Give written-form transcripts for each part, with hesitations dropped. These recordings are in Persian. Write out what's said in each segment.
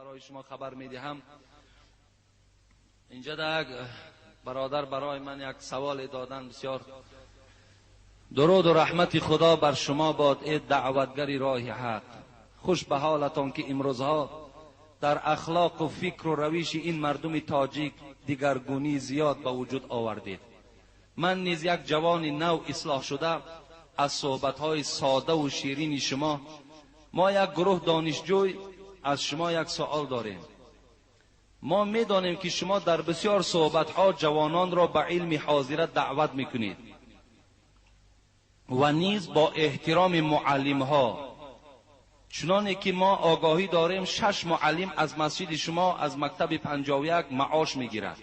برای شما خبر میدهم. اینجا یک برادر برای من یک سوال دادن. بسیار درود و رحمت خدا بر شما باد ای دعوتگری راه حق. خوش به حالتان که امروزها در اخلاق و فکر و روش این مردم تاجیک دیگرگونی زیاد به وجود آوردید. من نیز یک جوان نو اصلاح شده از صحبت‌های ساده و شیرین شما، ما یک گروه دانشجوی از شما یک سوال داریم. ما می‌دانیم که شما در بسیار صحبت‌ها جوانان را به علم حاضرت دعوت می‌کنید و نیز با احترام معلم‌ها، چنانه که ما آگاهی داریم 6 معلم از مسجد شما از مکتب 51 معاش می‌گیرند.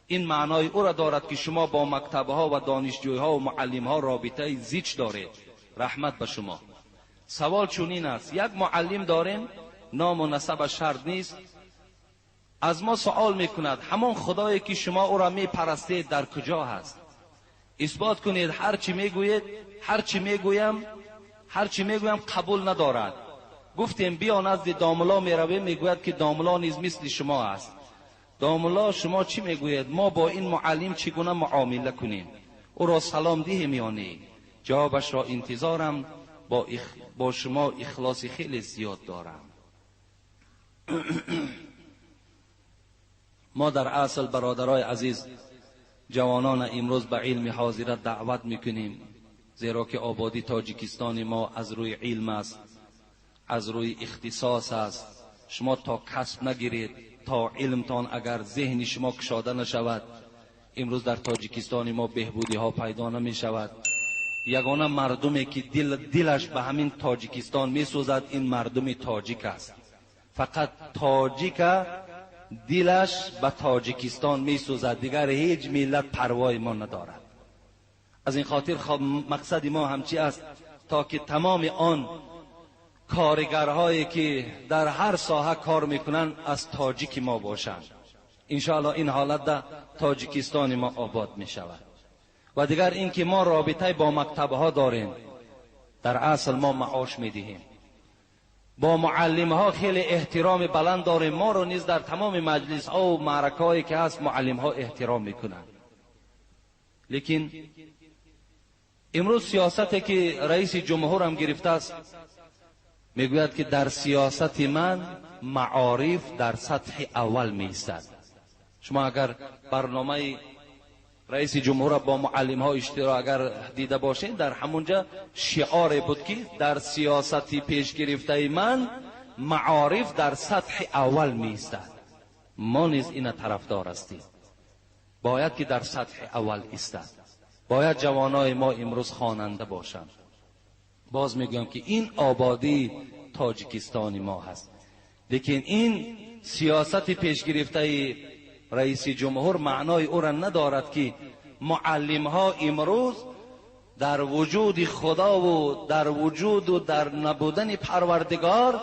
این معنای او را دارد که شما با مکتب‌ها و دانشجوی‌ها و معلم‌ها رابطه زیچ دارید. رحمت به شما. سوال چنین است: یک معلم داریم، نام و نسبش شرط نیست، از ما سوال میکند همان خدایی که شما او را میپرستید در کجا هست؟ اثبات کنید. هرچی میگویید، هرچی میگویم قبول ندارد. گفتیم بیا نزد داملا میرویم، میگوید که داملا نیز مثل شما است. داملا شما چی میگوید؟ ما با این معلم چگونه معامله کنیم؟ او را سلام دهیم یا نه؟ جوابش را انتظارم. با شما اخلاص خیلی زیاد دارم. ما در اصل برادرای عزیز جوانان امروز به علم حاضرت دعوت میکنیم، زیرا که آبادی تاجیکستان ما از روی علم است، از روی اختصاص است. شما تا کسب نگیرید، تا علمتان اگر ذهن شما کشاده نشود، امروز در تاجیکستان ما بهبودی ها پیدا نمی شود. یگانه مردمی که دلش به همین تاجیکستان می سوزد این مردم تاجیک است. فقط تاجیک دلش به تاجیکستان می سوزد، دیگر هیچ ملت پروای ما ندارد. از این خاطر مقصد ما همچی است تا که تمام آن کارگرهایی که در هر ساحه کار میکنن از تاجیک ما باشند. انشاءالله این حالت در تاجیکستان ما آباد می شود. و دیگر این که ما رابطه با مکتبها داریم، در اصل ما معاش میدهیم. با معلمها خیلی احترام بلند داریم. ما رو نیز در تمام مجلس ها و معرکه هایی که هست معلمها احترام میکنند. لیکن امروز سیاستی که رئیس جمهور هم گرفته است، میگوید که در سیاست من معارف در سطح اول میستد. شما اگر برنامه رئیس جمهور با معلم ها اشتراک اگر دیده باشید، در همونجا شعار بود که در سیاست پیش گرفته من معارف در سطح اول میستد. ما نیز این طرفدار هستیم، باید که در سطح اول ایستد. باید جوانای ما امروز خواننده باشند. باز میگم که این آبادی تاجیکستان ما هست. لیکن این سیاست پیش گرفته رئیس جمهور معنای او را ندارد که معلم ها امروز در وجود خدا و در وجود و در نبودن پروردگار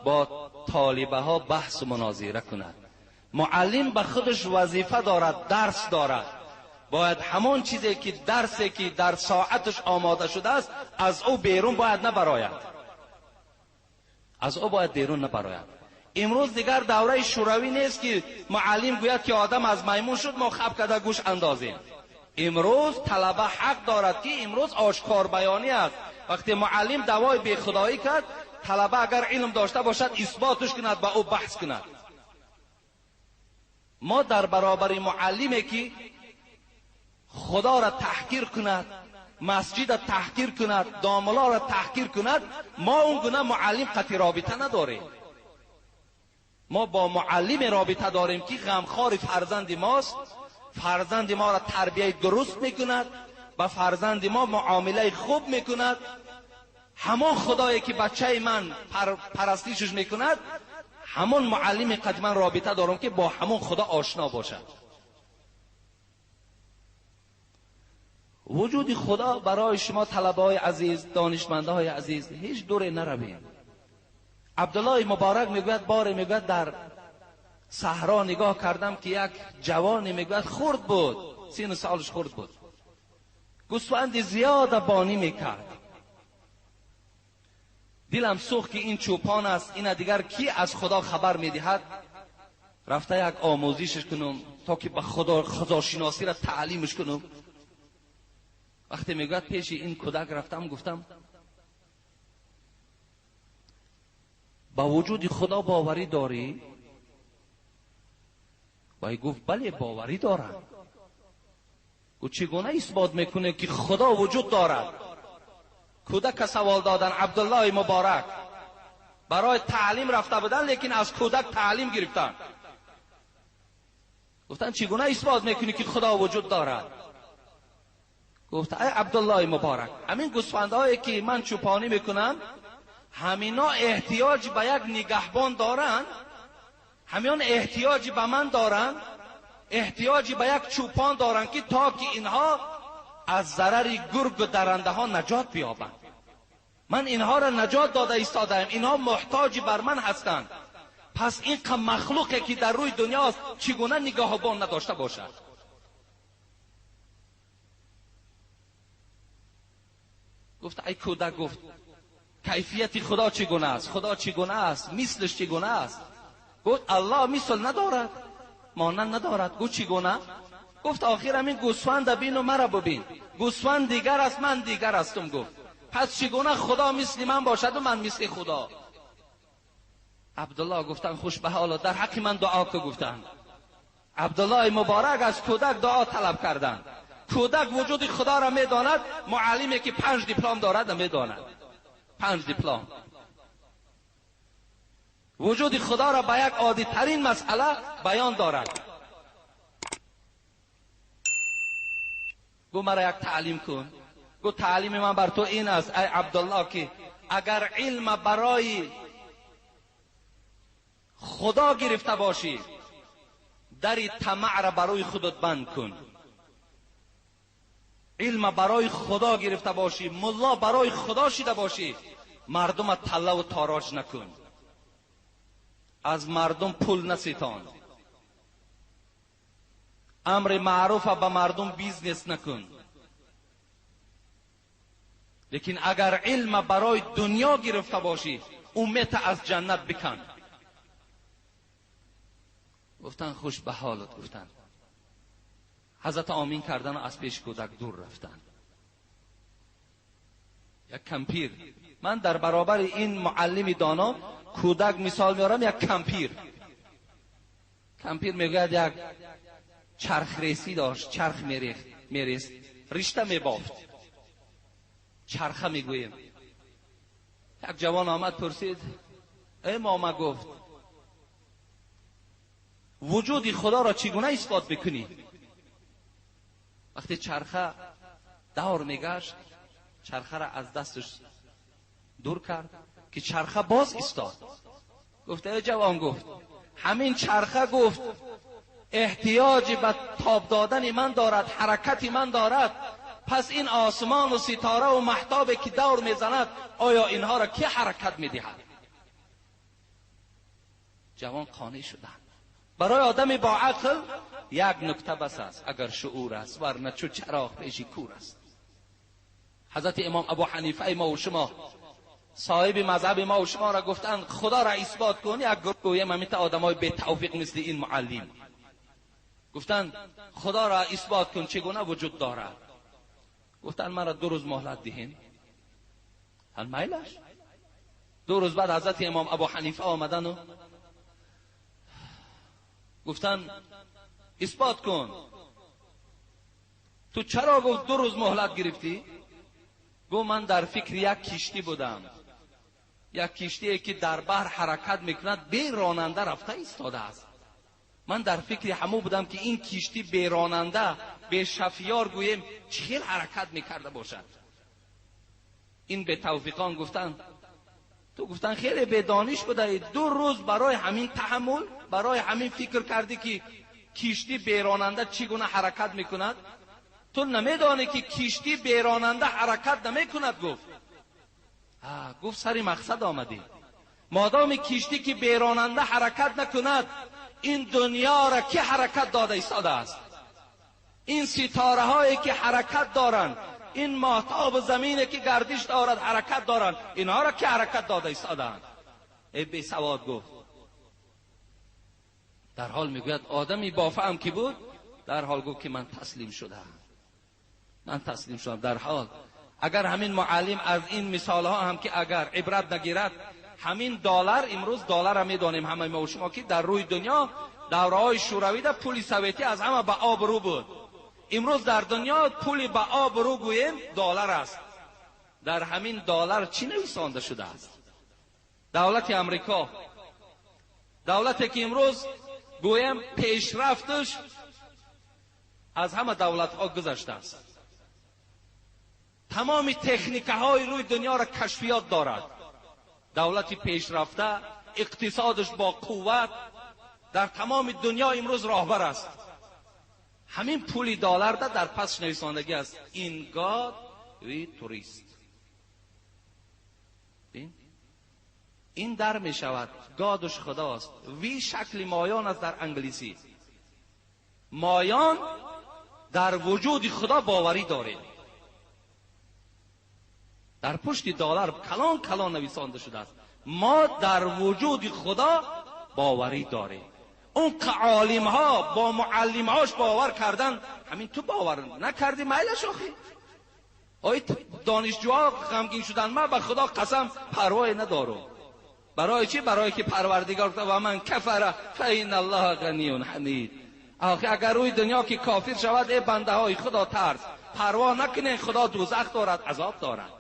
با طالبه ها بحث و مناظره کند. معلم به خودش وظیفه دارد، درس دارد. باید همان چیزی که درسی که در ساعتش آماده شده است از او بیرون باید نبراید. امروز دیگر دوره شوروی نیست که معلم گوید که آدم از میمون شد ما خب کده گوش اندازیم. امروز طلبه حق دارد که امروز آشکار بیانی است. وقتی معلم دوای بی خدایی کرد، طلبه اگر علم داشته باشد اثباتش کند، با او بحث کند. ما در برابر معلمی که خدا را تحقیر کند، مسجد را تحقیر کند، داملا را تحقیر کند، ما اون گونه معلم قطعی رابطه نداریم. ما با معلم رابطه داریم که غمخوار فرزند ماست، فرزند ما را تربیت درست میکند، با فرزند ما معامله خوب میکند. همان خدایی که بچه من پرستیشش میکند، همان معلم قدما رابطه دارم که با همون خدا آشنا باشد. وجود خدا برای شما طلبه های عزیز، دانشمنده های عزیز، هیچ دوره نرویم. عبدالله مبارک میگوید در صحرا نگاه کردم که یک جوانی میگوید خرد بود، 30 سالش خرد بود، گوسفند زیاد بانی میکرد. دلم سوخت که این چوپان است، این دیگر کی از خدا خبر میدهد؟ رفته یک آموزشش کنم تا که به خداشناسی را تعلیمش کنم. وقتی میگوید پیش این کودک رفتم، گفتم با وجود خدا باوری داری؟ و گفت بله باوری دارم. گفت چگونه اثبات میکنه که خدا وجود دارد؟ کودک سوال دادن. عبدالله مبارک برای تعلیم رفته بودن، لیکن از کودک تعلیم گرفتن. گفتن چگونه اثبات میکنی که خدا وجود دارد؟ گفت ای عبدالله مبارک، همین گوسفندهایی که من چوپانی میکنم همینا احتیاج به یک نگهبان دارن، همیان احتیاج به من دارن، احتیاج به یک چوپان دارن که تا که اینها از ضرر گرگ و درنده ها نجات بیابند. من اینها را نجات داده ایستادم، اینها محتاج بر من هستند. پس این مخلوقی که در روی دنیاست چگونه نگهبان نداشته باشد؟ گفت ای کودک، گفت کیفیت خدا چگونه است؟ خدا چگونه است؟ مثلش چگونه است؟ گفت الله مثل ندارد، مانند ندارد. گفت چگونه؟ گفت آخر همین گوسفند بین و مرا ببین، گوسفند دیگر است، من دیگر هستم. گفت پس چگونه خدا مثل من باشد و من مثل خدا؟ عبدالله گفتن خوش به حالا در حق من دعا که. گفتن عبدالله مبارک از کودک دعا طلب کردن. کودک وجود خدا را میداند، معلمی که 5 دیپلم دارد میداند. 5 دیپلم وجود خدا را به یک عادی ترین مسئله بیان دارد. گو مرا یک تعلیم کن. گو تعلیم من بر تو این است ای عبدالله که اگر علم برای خدا گرفته باشی، دری طمع را برای خودت بند کن. علم برای خدا گرفته باشی، ملا برای خدا شده باشی، مردم طله و تاراج نکن، از مردم پول نستان، امر معروف به مردم بیزنس نکن. لیکن اگر علم برای دنیا گرفته باشی، امت از جنت بکن. گفتن خوش به حالت. گفتن حضرت آمین کردن و از پیش کودک دور رفتن. یک کمپیر، من در برابر این معلم دانا کودک مثال میارم، یک کمپیر میگوید یک چرخ ریسی داشت، چرخ میریست، رشته میبافت، چرخه میگویم. یک جوان آمد پرسید ای ماما، گفت وجود خدا را چگونه اثبات بکنی؟ وقتی چرخه دور میگشت، چرخه را از دستش دور کرد که چرخه باز ایستاد. گفت ای جوان، گفت همین چرخه، گفت احتیاج به تاب دادن من دارد، حرکت من دارد. پس این آسمان و ستاره و مهتابی که دور میزند، آیا اینها را کی حرکت میدهد؟ جوان قانع شدند. برای آدم با عقل یک نکته بس است، اگر شعور است، ورنه چو چراغ پیشی کور است. حضرت امام ابو حنیفه ما و شما، صاحب مذهب ما و شما را گفتند خدا را اثبات کن. یک گویم همیت آدمای بی توفیق مثل این معلم گفتند خدا را اثبات کن، چگونه وجود دارد؟ گفتند مرا 2 روز مهلت دهین. هل میلش 2 روز بعد حضرت امام ابو حنیفه آمدن و گفتن اثبات کن. تو چرا گفت 2 روز مهلت گرفتی؟ گفت من در فکر یک کشتی بودم، یک کشتی که در بحر حرکت میکند، بی راننده رفته ایستاده است. من در فکر همو بودم که این کشتی بی راننده، بی شفیار گویم چه حرکت میکرده باشد. این به توفیقان گفتن تو گفتن خیلی به دانش بوده، 2 روز برای همین تحمل، برای همین فکر کردی که کشتی بی راننده چگونه حرکت میکند؟ تو نمیدانی که کشتی بی راننده حرکت نمیکند. گفت سری مقصد آمدی. مادام کشتی که بی راننده حرکت نکند، این دنیا را که حرکت داده ایستاده است؟ این ستاره هایی که حرکت دارند، این ماهتاب زمینه که گردش دارد، حرکت دارند، اینها را که حرکت داده ایستادند. ای بی سواد گفت، در حال میگوید آدمی بافهم که بود، در حال گفت که من تسلیم شدم، من تسلیم شدم. در حال اگر همین معلم از این مثال ها هم که اگر عبرت نگیرد، همین دلار، امروز دلار هم میدانیم همه ما و شما که در روی دنیا دوره های شوروی در پول سوویتی از همه به آب رو بود. امروز در دنیا پول به آب رو گوییم دلار است. در همین دلار چی نویسانده شده است؟ دولت امریکا، دولتی که امروز گویم پیشرفتش از همه دولت ها گذشته است، تمام تکنیکه های روی دنیا را کشفیات دارد، دولتی پیشرفته، اقتصادش با قوت در تمام دنیا امروز راهبر است. همین پولی دلار در پس نویسندگی است، این گاد وی توریست. این در می شود گادش خداست، وی شکل مایان است در انگلیسی. مایان در وجود خدا باوری داره. در پشت دلار کلان کلان نویسانده شده است، ما در وجود خدا باوری داریم. اون که عالم ها با معلم هاش باور کردن، همین تو باور نکردی میلش آخی. آی دانشجوها غمگین شدن، من به خدا قسم پروایی ندارم. برای چی؟ برای که پروردگار گفت و من کفر فإن الله غنی حمید. آخه اگر روی دنیا که کافر شود، ای بنده های خدا ترس، پروا نکنین، خدا دوزخ دارد، عذاب دارد.